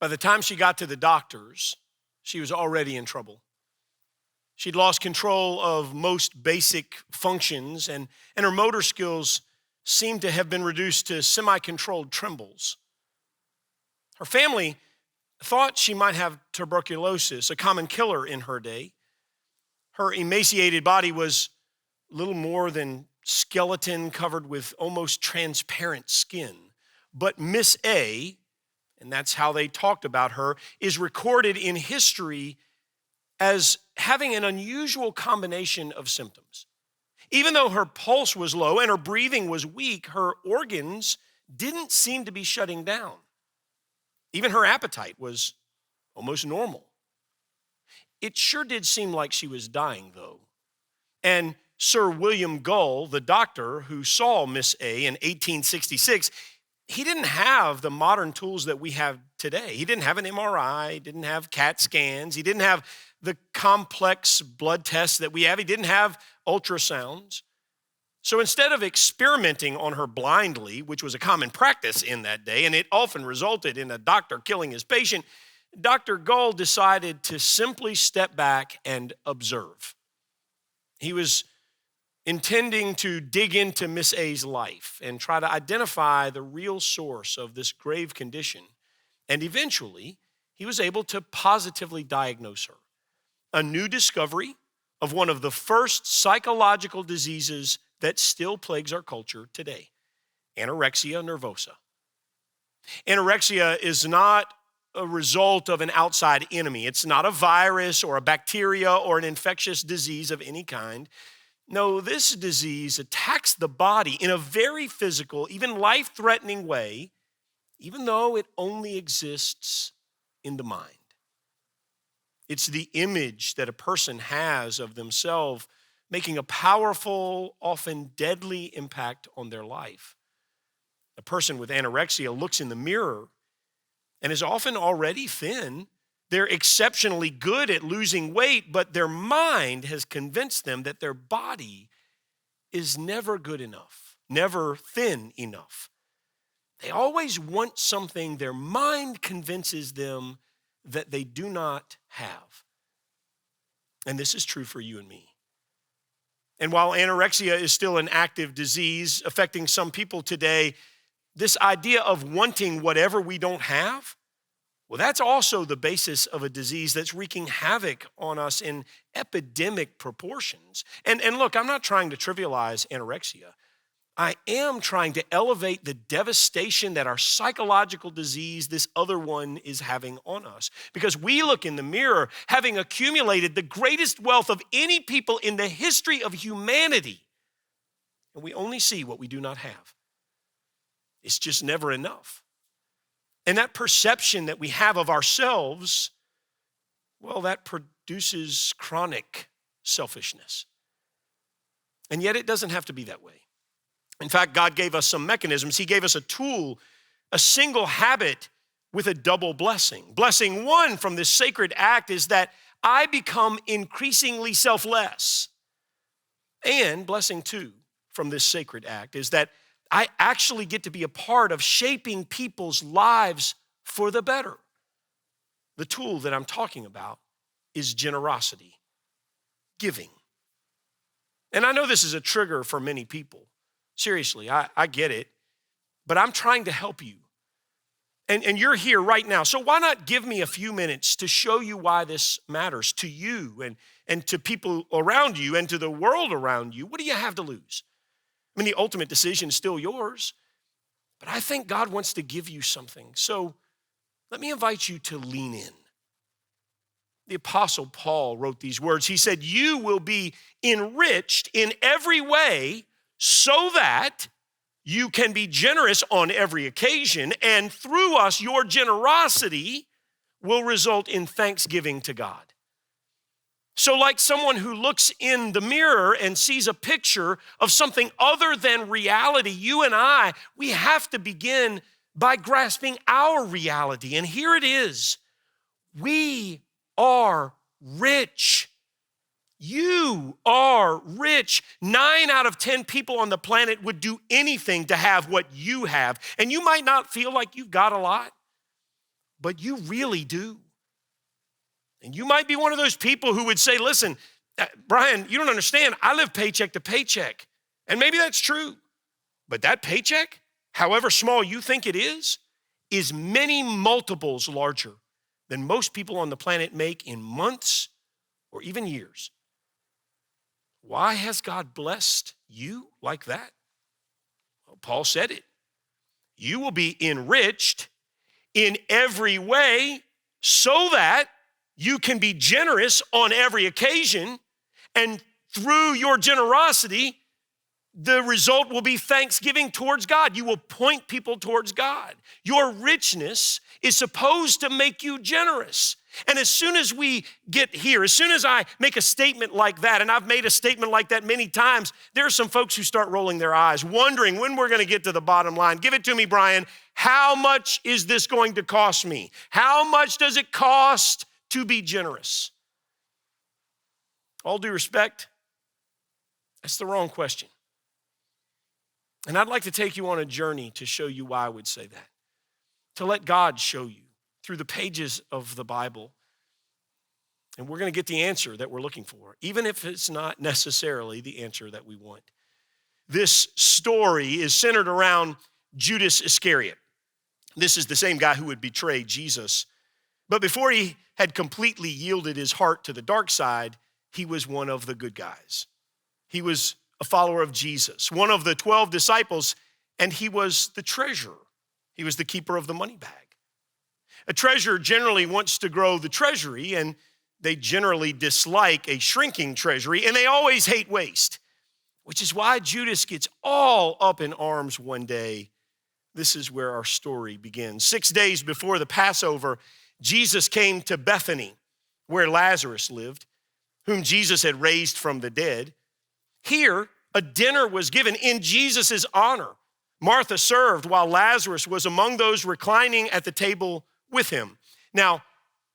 By the time she got to the doctors, she was already in trouble. She'd lost control of most basic functions, and her motor skills seemed to have been reduced to semi-controlled trembles. Her family thought she might have tuberculosis, a common killer in her day. Her emaciated body was little more than skeleton covered with almost transparent skin. But Miss A, and that's how they talked about her, is recorded in history as having an unusual combination of symptoms. Even though her pulse was low and her breathing was weak, her organs didn't seem to be shutting down. Even her appetite was almost normal. It sure did seem like she was dying, though. And Sir William Gull, the doctor who saw Miss A in 1866, he didn't have the modern tools that we have today. He didn't have an MRI, he didn't have CAT scans, he didn't have the complex blood tests that we have, he didn't have ultrasounds. So instead of experimenting on her blindly, which was a common practice in that day, and it often resulted in a doctor killing his patient, Dr. Gull decided to simply step back and observe. He was intending to dig into Miss A's life and try to identify the real source of this grave condition. And eventually, he was able to positively diagnose her. A new discovery of one of the first psychological diseases that still plagues our culture today, anorexia nervosa. Anorexia is not a result of an outside enemy. It's not a virus or a bacteria or an infectious disease of any kind. No, this disease attacks the body in a very physical, even life-threatening way, even though it only exists in the mind. It's the image that a person has of themselves making a powerful, often deadly impact on their life. A person with anorexia looks in the mirror and is often already thin. They're exceptionally good at losing weight, but their mind has convinced them that their body is never good enough, never thin enough. They always want something their mind convinces them that they do not have. And this is true for you and me. And while anorexia is still an active disease affecting some people today, this idea of wanting whatever we don't have, well, that's also the basis of a disease that's wreaking havoc on us in epidemic proportions. And look, I'm not trying to trivialize anorexia. I am trying to elevate the devastation that our psychological disease, this other one, is having on us. Because we look in the mirror having accumulated the greatest wealth of any people in the history of humanity, and we only see what we do not have. It's just never enough. And that perception that we have of ourselves, well, that produces chronic selfishness. And yet it doesn't have to be that way. In fact, God gave us some mechanisms. He gave us a tool, a single habit with a double blessing. Blessing one from this sacred act is that I become increasingly selfless. And blessing two from this sacred act is that I actually get to be a part of shaping people's lives for the better. The tool that I'm talking about is generosity, giving. And I know this is a trigger for many people. Seriously, I get it, but I'm trying to help you. And you're here right now, so why not give me a few minutes to show you why this matters to you and to people around you and to the world around you? What do you have to lose? I mean, the ultimate decision is still yours, but I think God wants to give you something. So let me invite you to lean in. The Apostle Paul wrote these words. He said, "You will be enriched in every way so that you can be generous on every occasion, and through us, your generosity will result in thanksgiving to God." So like someone who looks in the mirror and sees a picture of something other than reality, you and I, we have to begin by grasping our reality. And here it is. We are rich. You are rich. 9 out of 10 people on the planet would do anything to have what you have. And you might not feel like you've got a lot. but you really do. And you might be one of those people who would say, listen, Brian, you don't understand. I live paycheck to paycheck. And maybe that's true. But that paycheck, however small you think it is many multiples larger than most people on the planet make in months or even years. Why has God blessed you like that? Well, Paul said it. You will be enriched in every way so that you can be generous on every occasion, and through your generosity, the result will be thanksgiving towards God. You will point people towards God. Your richness is supposed to make you generous. And as soon as we get here, as soon as I make a statement like that, and I've made a statement like that many times, there are some folks who start rolling their eyes, wondering when we're going to get to the bottom line. Give it to me, Brian. How much is this going to cost me? How much does it cost to be generous? All due respect, that's the wrong question. And I'd like to take you on a journey to show you why I would say that. To let God show you through the pages of the Bible. And we're going to get the answer that we're looking for, even if it's not necessarily the answer that we want. This story is centered around Judas Iscariot. This is the same guy who would betray Jesus. But before he had completely yielded his heart to the dark side, he was one of the good guys. He was a follower of Jesus, one of the 12 disciples, and he was the treasurer. He was the keeper of the money bag. A treasurer generally wants to grow the treasury, and they generally dislike a shrinking treasury, and they always hate waste, which is why Judas gets all up in arms one day. This is where our story begins. 6 days before the Passover, Jesus came to Bethany, where Lazarus lived, whom Jesus had raised from the dead. Here, a dinner was given in Jesus' honor. Martha served while Lazarus was among those reclining at the table with him. Now,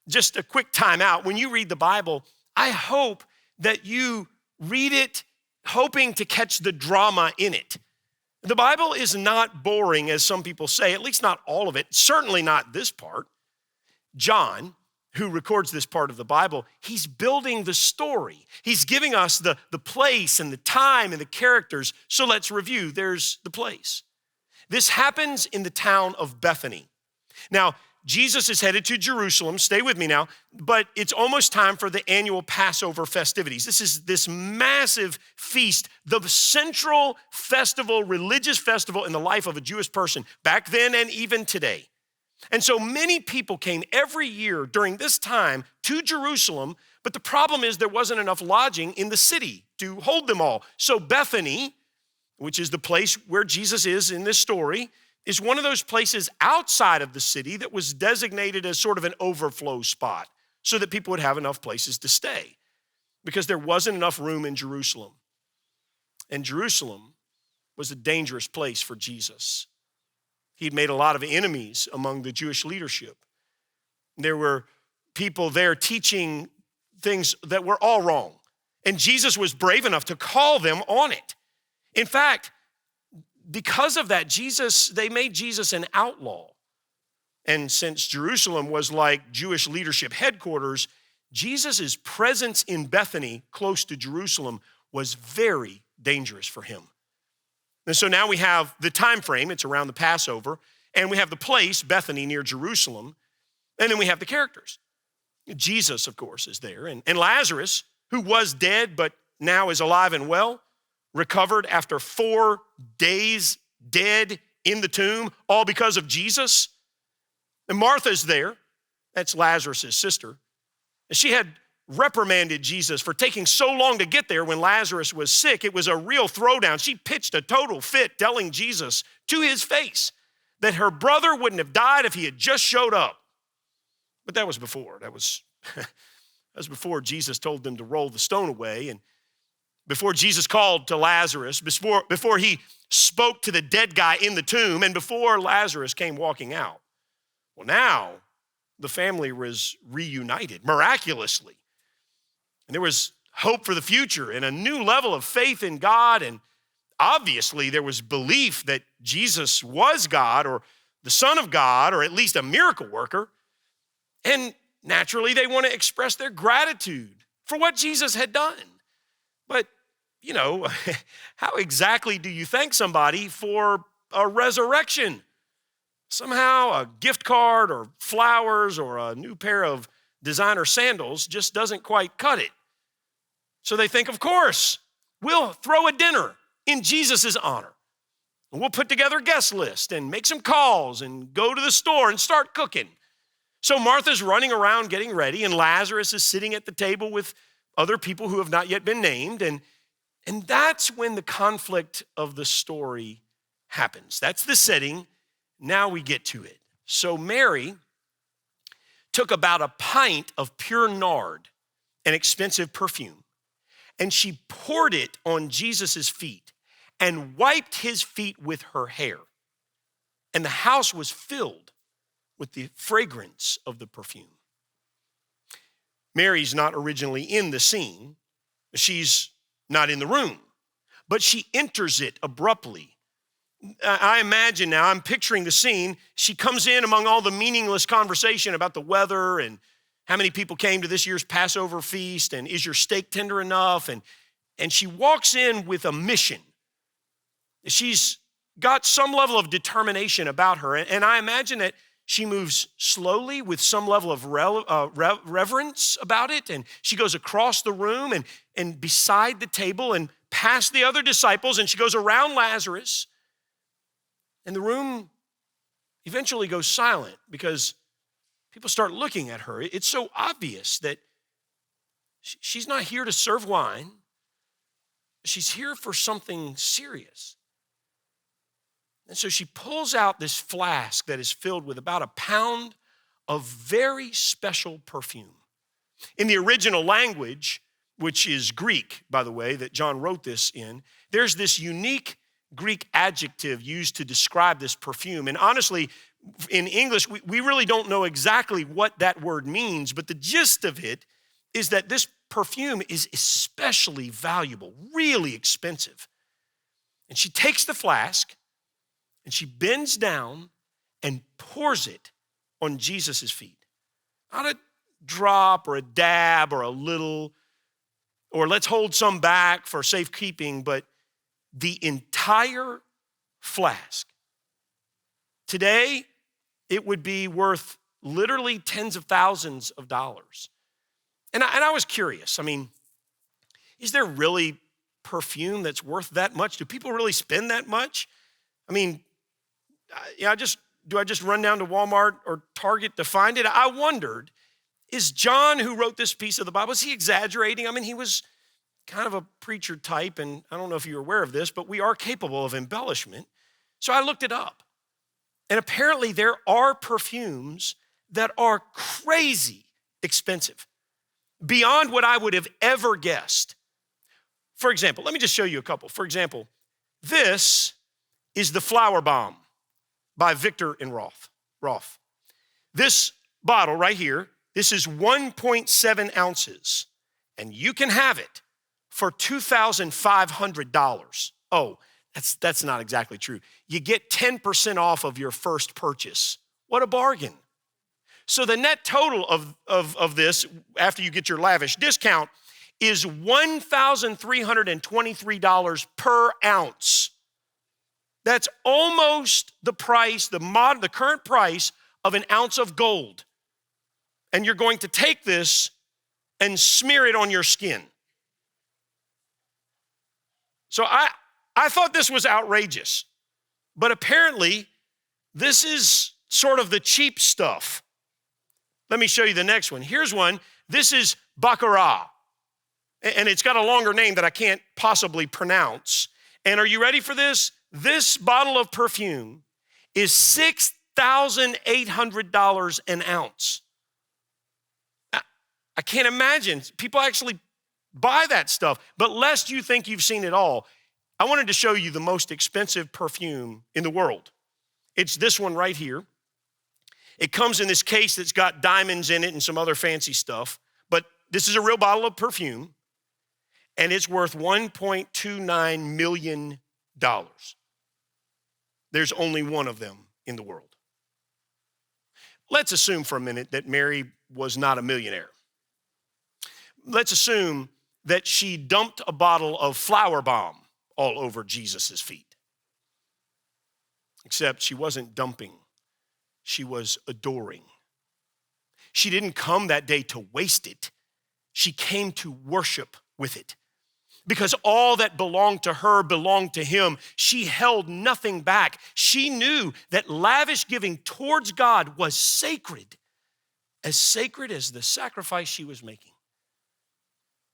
just a quick time out. When you read the Bible, I hope that you read it hoping to catch the drama in it. The Bible is not boring, as some people say, at least not all of it, certainly not this part. John, who records this part of the Bible, he's building the story. He's giving us the place and the time and the characters. So let's review. There's the place. This happens in the town of Bethany. Now, Jesus is headed to Jerusalem. Stay with me now. But it's almost time for the annual Passover festivities. This is this massive feast, the central festival, religious festival in the life of a Jewish person back then and even today. And so many people came every year during this time to Jerusalem, but the problem is there wasn't enough lodging in the city to hold them all. So Bethany, which is the place where Jesus is in this story, is one of those places outside of the city that was designated as sort of an overflow spot so that people would have enough places to stay because there wasn't enough room in Jerusalem. And Jerusalem was a dangerous place for Jesus. He'd made a lot of enemies among the Jewish leadership. There were people there teaching things that were all wrong. And Jesus was brave enough to call them on it. In fact, because of that, they made Jesus an outlaw. And since Jerusalem was like Jewish leadership headquarters, Jesus' presence in Bethany, close to Jerusalem, was very dangerous for him. And so now we have the time frame, it's around the Passover, and we have the place, Bethany, near Jerusalem, and then we have the characters. Jesus, of course, is there, and Lazarus, who was dead but now is alive and well, recovered after 4 days dead in the tomb, all because of Jesus. And Martha's there, that's Lazarus' sister, and she had reprimanded Jesus for taking so long to get there when Lazarus was sick. It was a real throwdown. She pitched a total fit telling Jesus to his face that her brother wouldn't have died if he had just showed up. But that was before. That was before Jesus told them to roll the stone away, and before Jesus called to Lazarus, before he spoke to the dead guy in the tomb, and before Lazarus came walking out. Well, now the family was reunited miraculously. And there was hope for the future and a new level of faith in God. And obviously there was belief that Jesus was God or the Son of God or at least a miracle worker. And naturally, they want to express their gratitude for what Jesus had done. But, how exactly do you thank somebody for a resurrection? Somehow a gift card or flowers or a new pair of designer sandals just doesn't quite cut it. So they think, of course, we'll throw a dinner in Jesus' honor. And we'll put together a guest list and make some calls and go to the store and start cooking. So Martha's running around getting ready, and Lazarus is sitting at the table with other people who have not yet been named. And that's when the conflict of the story happens. That's the setting. Now we get to it. So Mary took about a pint of pure nard, an expensive perfume, and she poured it on Jesus' feet and wiped his feet with her hair. And the house was filled with the fragrance of the perfume. Mary's not originally in the scene. She's not in the room, but she enters it abruptly. I imagine now, I'm picturing the scene. She comes in among all the meaningless conversation about the weather and how many people came to this year's Passover feast and is your steak tender enough? And she walks in with a mission. She's got some level of determination about her. And I imagine that she moves slowly with some level of reverence about it. And she goes across the room and beside the table and past the other disciples. And she goes around Lazarus. And the room eventually goes silent because people start looking at her. It's so obvious that she's not here to serve wine. She's here for something serious. And so she pulls out this flask that is filled with about a pound of very special perfume. In the original language, which is Greek, by the way, that John wrote this in, there's this unique Greek adjective used to describe this perfume. And honestly, in English, we really don't know exactly what that word means, but the gist of it is that this perfume is especially valuable, really expensive. And she takes the flask and she bends down and pours it on Jesus' feet. Not a drop or a dab or a little, or let's hold some back for safekeeping, but the entire flask. Today, it would be worth literally tens of thousands of dollars. And I was curious. I mean, is there really perfume that's worth that much? Do people really spend that much? I mean, do I just run down to Walmart or Target to find it? I wondered, is John, who wrote this piece of the Bible, is he exaggerating? I mean, he was kind of a preacher type, and I don't know if you're aware of this, but we are capable of embellishment. So I looked it up. And apparently there are perfumes that are crazy expensive, beyond what I would have ever guessed. For example, let me just show you a couple. For example, this is the Flower Bomb by Victor and Rolf. This bottle right here, this is 1.7 ounces, and you can have it for $2,500. Oh, that's not exactly true. You get 10% off of your first purchase. What a bargain. So the net total of this, after you get your lavish discount, is $1,323 per ounce. That's almost the price, the current price of an ounce of gold. And you're going to take this and smear it on your skin. So I thought this was outrageous, but apparently this is sort of the cheap stuff. Let me show you the next one. Here's one. This is Baccarat, and it's got a longer name that I can't possibly pronounce. And are you ready for this? This bottle of perfume is $6,800 an ounce. I can't imagine. People actually buy that stuff. But lest you think you've seen it all, I wanted to show you the most expensive perfume in the world. It's this one right here. It comes in this case that's got diamonds in it and some other fancy stuff. But this is a real bottle of perfume, and it's worth $1.29 million. There's only one of them in the world. Let's assume for a minute that Mary was not a millionaire. Let's assume that she dumped a bottle of flour bomb all over Jesus' feet. Except she wasn't dumping, she was adoring. She didn't come that day to waste it. She came to worship with it. Because all that belonged to her belonged to him. She held nothing back. She knew that lavish giving towards God was sacred as the sacrifice she was making.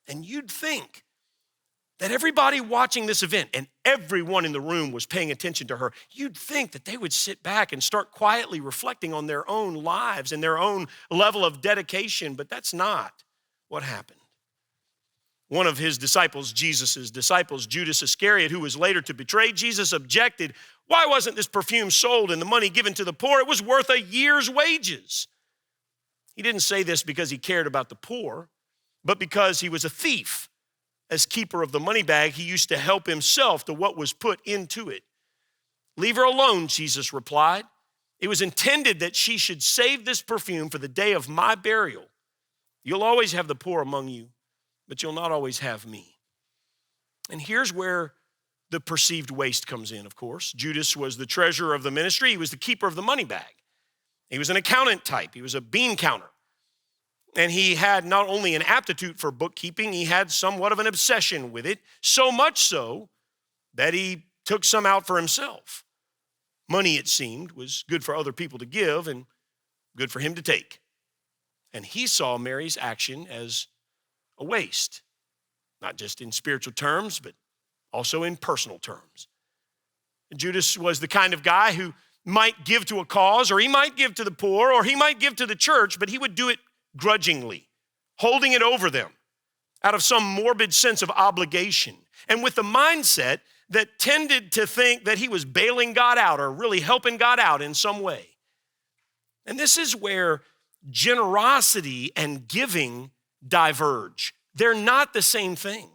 And you'd think that everybody watching this event and everyone in the room was paying attention to her, you'd think that they would sit back and start quietly reflecting on their own lives and their own level of dedication, but that's not what happened. One of his disciples, Jesus' disciples, Judas Iscariot, who was later to betray Jesus, objected, "Why wasn't this perfume sold and the money given to the poor? It was worth a year's wages." He didn't say this because he cared about the poor, but because he was a thief. As keeper of the money bag, he used to help himself to what was put into it. "Leave her alone," Jesus replied. "It was intended that she should save this perfume for the day of my burial. You'll always have the poor among you, but you'll not always have me." And here's where the perceived waste comes in, of course. Judas was the treasurer of the ministry. He was the keeper of the money bag. He was an accountant type. He was a bean counter. And he had not only an aptitude for bookkeeping, he had somewhat of an obsession with it, so much so that he took some out for himself. Money, it seemed, was good for other people to give and good for him to take. And he saw Mary's action as a waste, not just in spiritual terms, but also in personal terms. Judas was the kind of guy who might give to a cause, or he might give to the poor, or he might give to the church, but he would do it grudgingly, holding it over them out of some morbid sense of obligation, and with the mindset that tended to think that he was bailing God out or really helping God out in some way. And this is where generosity and giving diverge. They're not the same thing.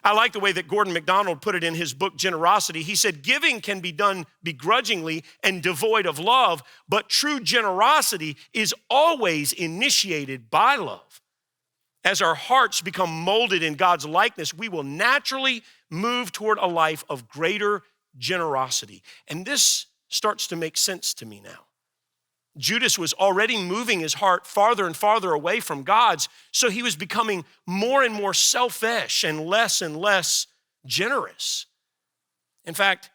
I like the way that Gordon MacDonald put it in his book, Generosity. He said, giving can be done begrudgingly and devoid of love, but true generosity is always initiated by love. As our hearts become molded in God's likeness, we will naturally move toward a life of greater generosity. And this starts to make sense to me now. Judas was already moving his heart farther and farther away from God's, so he was becoming more and more selfish and less generous. In fact,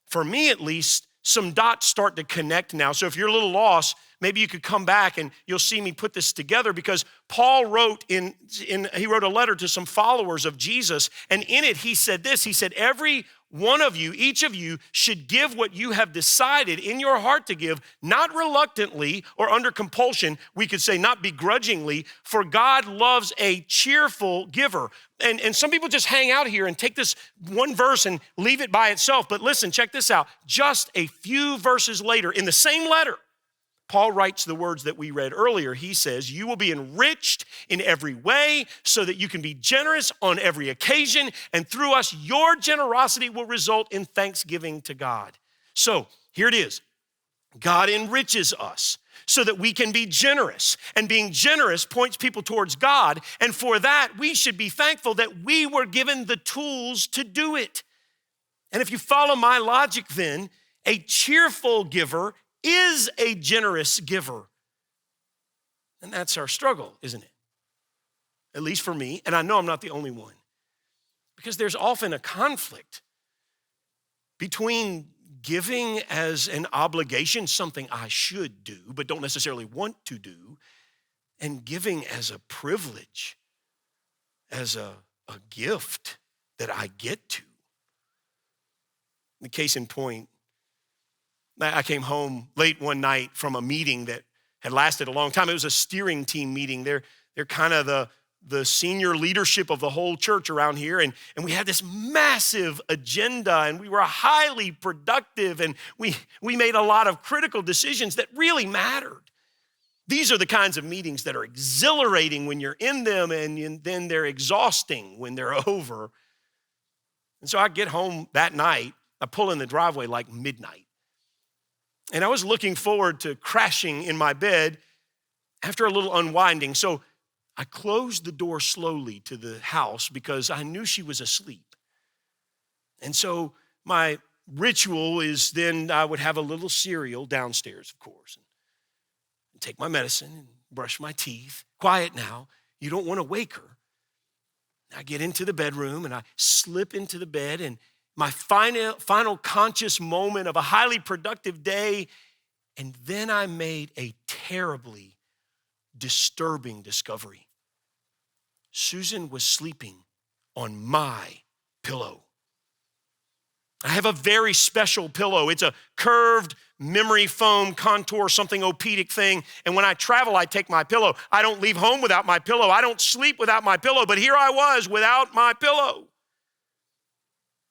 for me at least, some dots start to connect now. So if you're a little lost, maybe you could come back and you'll see me put this together, because Paul wrote he wrote a letter to some followers of Jesus, and in it he said this. He said, every one of you, each of you, should give what you have decided in your heart to give, not reluctantly or under compulsion. We could say not begrudgingly, for God loves a cheerful giver. And some people just hang out here and take this one verse and leave it by itself. But listen, check this out. Just a few verses later, in the same letter, Paul writes the words that we read earlier. He says, you will be enriched in every way so that you can be generous on every occasion, and through us, your generosity will result in thanksgiving to God. So here it is. God enriches us so that we can be generous, and being generous points people towards God. And for that, we should be thankful that we were given the tools to do it. And if you follow my logic, then a cheerful giver is a generous giver. And that's our struggle, isn't it? At least for me, and I know I'm not the only one. Because there's often a conflict between giving as an obligation, something I should do, but don't necessarily want to do, and giving as a privilege, as a gift that I get to. The case in point, I came home late one night from a meeting that had lasted a long time. It was a steering team meeting. They're kind of the senior leadership of the whole church around here. And we had this massive agenda, and we were highly productive, and we made a lot of critical decisions that really mattered. These are the kinds of meetings that are exhilarating when you're in them, and then they're exhausting when they're over. And so I get home that night. I pull in the driveway like midnight. And I was looking forward to crashing in my bed after a little unwinding. So I closed the door slowly to the house because I knew she was asleep. And so my ritual is then I would have a little cereal downstairs, of course, and take my medicine and brush my teeth. Quiet now. You don't want to wake her. I get into the bedroom and I slip into the bed, and my final conscious moment of a highly productive day, and then I made a terribly disturbing discovery. Susan was sleeping on my pillow. I have a very special pillow. It's a curved memory foam contour, something opedic thing. And when I travel, I take my pillow. I don't leave home without my pillow. I don't sleep without my pillow. But here I was without my pillow.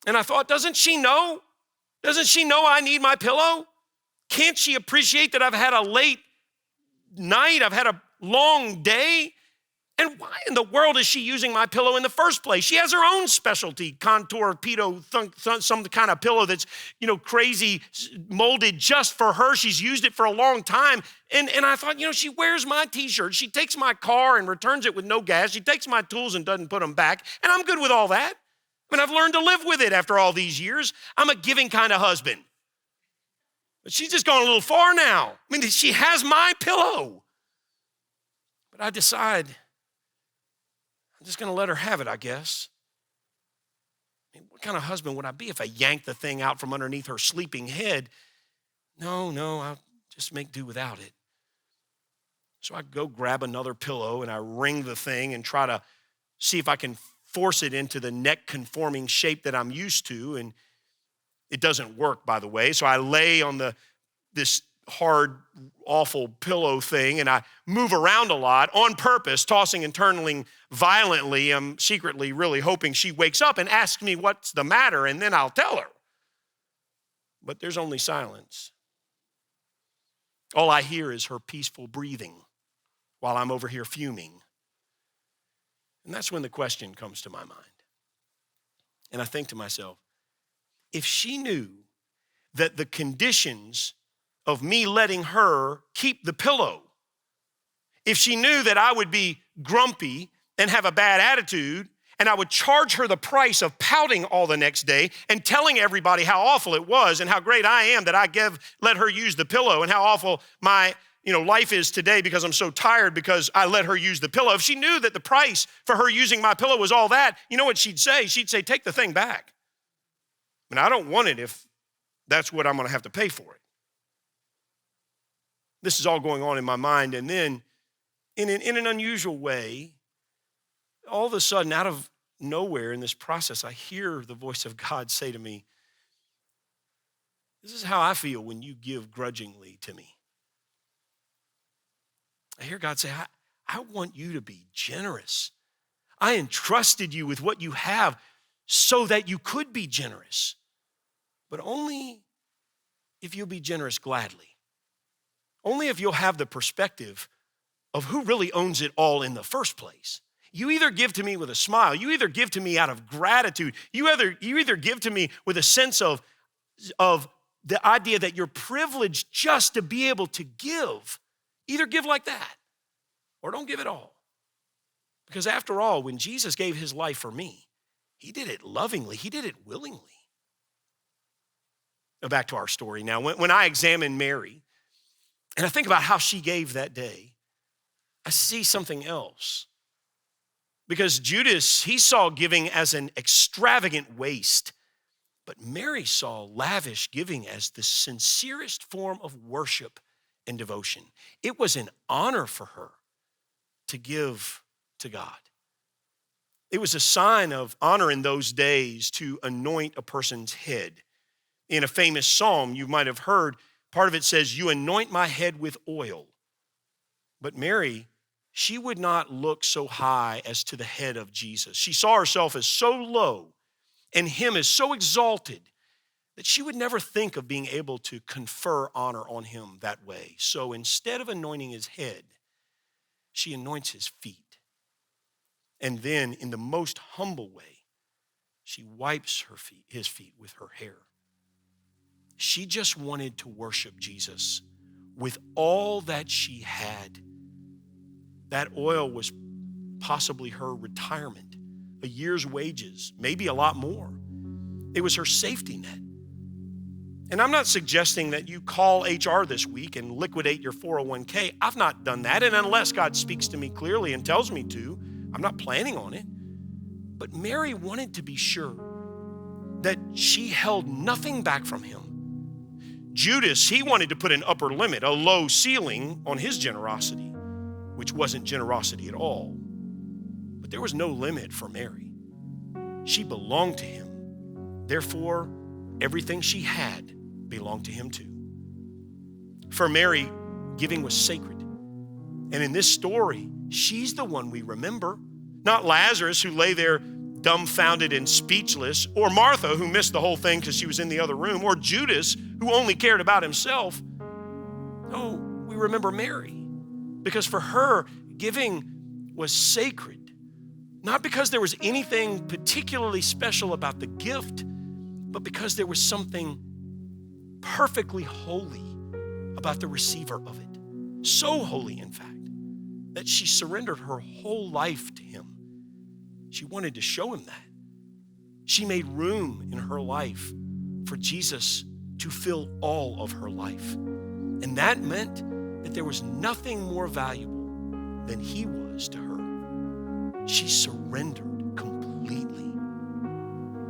And I thought, doesn't she know? Doesn't she know I need my pillow? Can't she appreciate that I've had a late night? I've had a long day. And why in the world is she using my pillow in the first place? She has her own specialty, contour, pedo, some kind of pillow that's, crazy, molded just for her. She's used it for a long time. And I thought, she wears my t-shirt. She takes my car and returns it with no gas. She takes my tools and doesn't put them back. And I'm good with all that. I've learned to live with it after all these years. I'm a giving kind of husband. But she's just gone a little far now. She has my pillow. But I decide I'm just going to let her have it, I guess. What kind of husband would I be if I yanked the thing out from underneath her sleeping head? No, I'll just make do without it. So I go grab another pillow and I wring the thing and try to see if I can force it into the neck-conforming shape that I'm used to, and it doesn't work, by the way. So I lay on this hard, awful pillow thing, and I move around a lot on purpose, tossing and turning violently. I'm secretly really hoping she wakes up and asks me what's the matter, and then I'll tell her. But there's only silence. All I hear is her peaceful breathing while I'm over here fuming. And that's when the question comes to my mind. And I think to myself, if she knew that the conditions of me letting her keep the pillow, if she knew that I would be grumpy and have a bad attitude, and I would charge her the price of pouting all the next day and telling everybody how awful it was and how great I am that I let her use the pillow, and how awful my life is today because I'm so tired because I let her use the pillow. If she knew that the price for her using my pillow was all that, you know what she'd say? She'd say, take the thing back. I don't want it if that's what I'm going to have to pay for it. This is all going on in my mind. And then in an unusual way, all of a sudden, out of nowhere in this process, I hear the voice of God say to me, this is how I feel when you give grudgingly to me. I hear God say, I want you to be generous. I entrusted you with what you have so that you could be generous, but only if you'll be generous gladly. Only if you'll have the perspective of who really owns it all in the first place. You either give to me with a smile, you either give to me out of gratitude, you either give to me with a sense of the idea that you're privileged just to be able to give. Either give like that or don't give at all. Because after all, when Jesus gave his life for me, he did it lovingly, he did it willingly. Now back to our story now. When I examine Mary and I think about how she gave that day, I see something else. Because Judas, he saw giving as an extravagant waste, but Mary saw lavish giving as the sincerest form of worship and devotion. It was an honor for her to give to God. It was a sign of honor in those days to anoint a person's head. In a famous psalm you might have heard, part of it says, you anoint my head with oil. But Mary, she would not look so high as to the head of Jesus. She saw herself as so low and him as so exalted that she would never think of being able to confer honor on him that way. So instead of anointing his head, she anoints his feet. And then in the most humble way, she wipes his feet with her hair. She just wanted to worship Jesus with all that she had. That oil was possibly her retirement, a year's wages, maybe a lot more. It was her safety net. And I'm not suggesting that you call HR this week and liquidate your 401k. I've not done that. And unless God speaks to me clearly and tells me to, I'm not planning on it. But Mary wanted to be sure that she held nothing back from him. Judas, he wanted to put an upper limit, a low ceiling on his generosity, which wasn't generosity at all. But there was no limit for Mary. She belonged to him. Therefore, everything she had belonged to him too. For Mary, giving was sacred. And in this story, she's the one we remember, not Lazarus, who lay there dumbfounded and speechless, or Martha, who missed the whole thing because she was in the other room, or Judas, who only cared about himself. No, we remember Mary, because for her, giving was sacred, not because there was anything particularly special about the gift, but because there was something perfectly holy about the receiver of it. So holy, in fact, that she surrendered her whole life to him. She wanted to show him that. She made room in her life for Jesus to fill all of her life. And that meant that there was nothing more valuable than he was to her. She surrendered completely.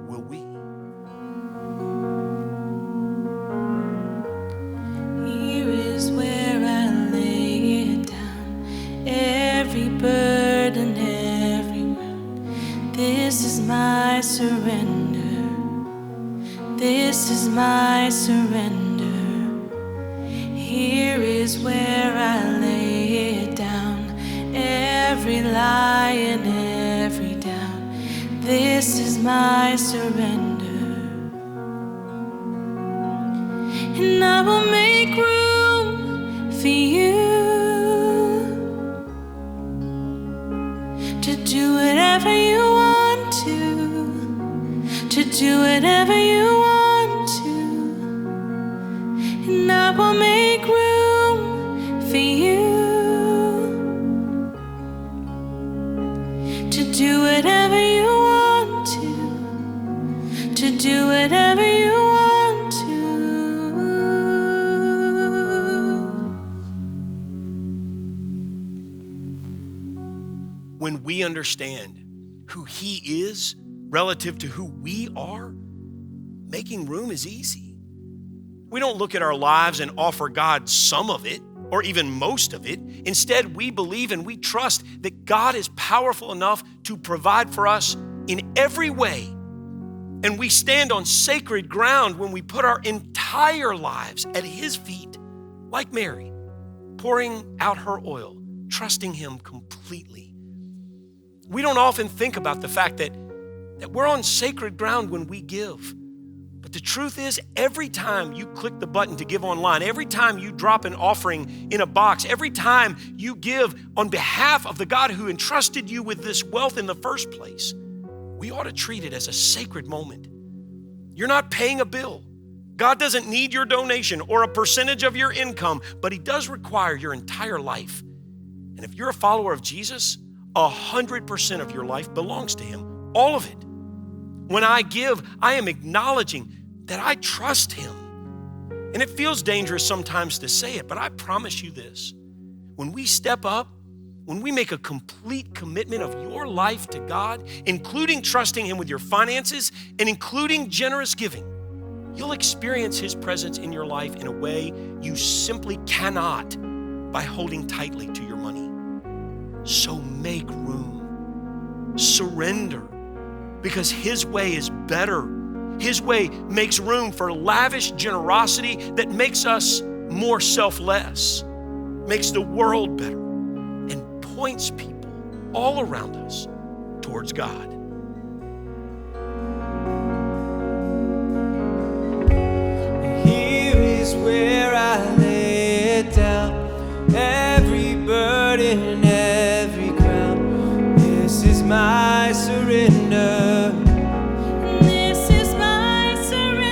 Will we? Here is where I lay it down, every burden, every round. This is my surrender. This is my surrender. Here is where I lay it down, every lie and every doubt. This is my surrender. And I will make room for you to do whatever you want to do whatever you want to. And I will make room for you to do whatever you want to do whatever you want to. When we understand who he is relative to who we are, making room is easy. We don't look at our lives and offer God some of it or even most of it. Instead, we believe and we trust that God is powerful enough to provide for us in every way. And we stand on sacred ground when we put our entire lives at his feet, like Mary, pouring out her oil, trusting him completely. We don't often think about the fact that we're on sacred ground when we give. But the truth is, every time you click the button to give online, every time you drop an offering in a box, every time you give on behalf of the God who entrusted you with this wealth in the first place, we ought to treat it as a sacred moment. You're not paying a bill. God doesn't need your donation or a percentage of your income, but he does require your entire life. And if you're a follower of Jesus, 100% of your life belongs to him, all of it. When I give, I am acknowledging that I trust him. And it feels dangerous sometimes to say it, but I promise you this. When we step up, when we make a complete commitment of your life to God, including trusting him with your finances and including generous giving, you'll experience his presence in your life in a way you simply cannot by holding tightly to your money. So make room. Surrender. Because his way is better. His way makes room for lavish generosity that makes us more selfless, makes the world better, and points people all around us towards God. Here is where I lay it down, every burden, every crown. This is my surrender. This is my surrender.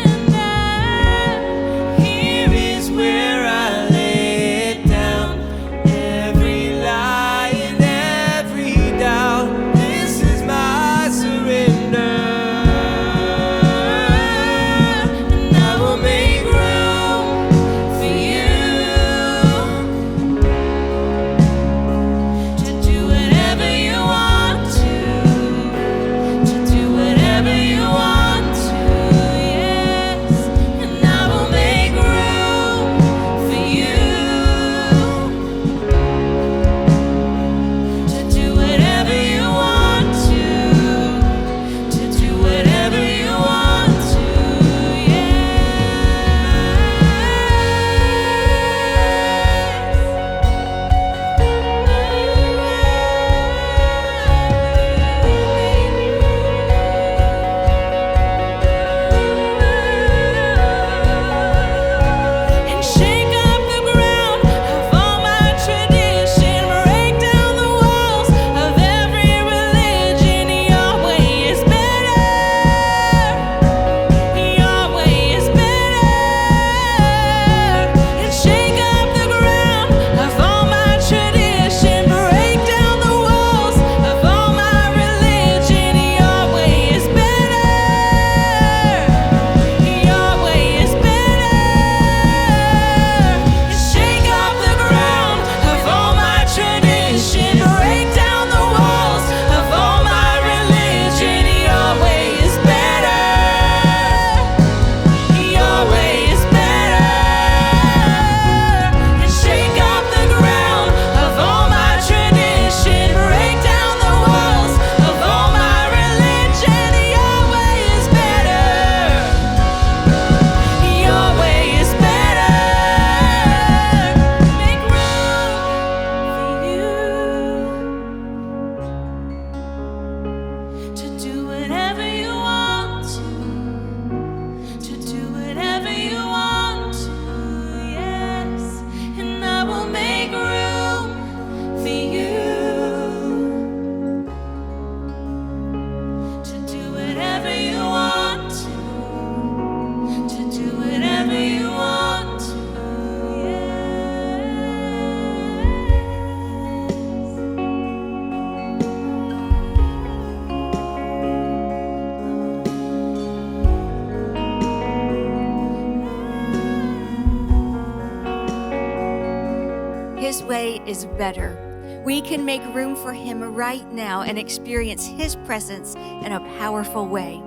His way is better. We can make room for Him right now and experience His presence in a powerful way.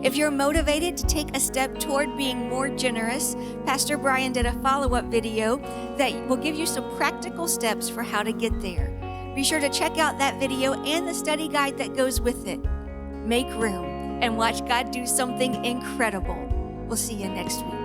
If you're motivated to take a step toward being more generous, Pastor Brian did a follow-up video that will give you some practical steps for how to get there. Be sure to check out that video and the study guide that goes with it. Make room and watch God do something incredible. We'll see you next week.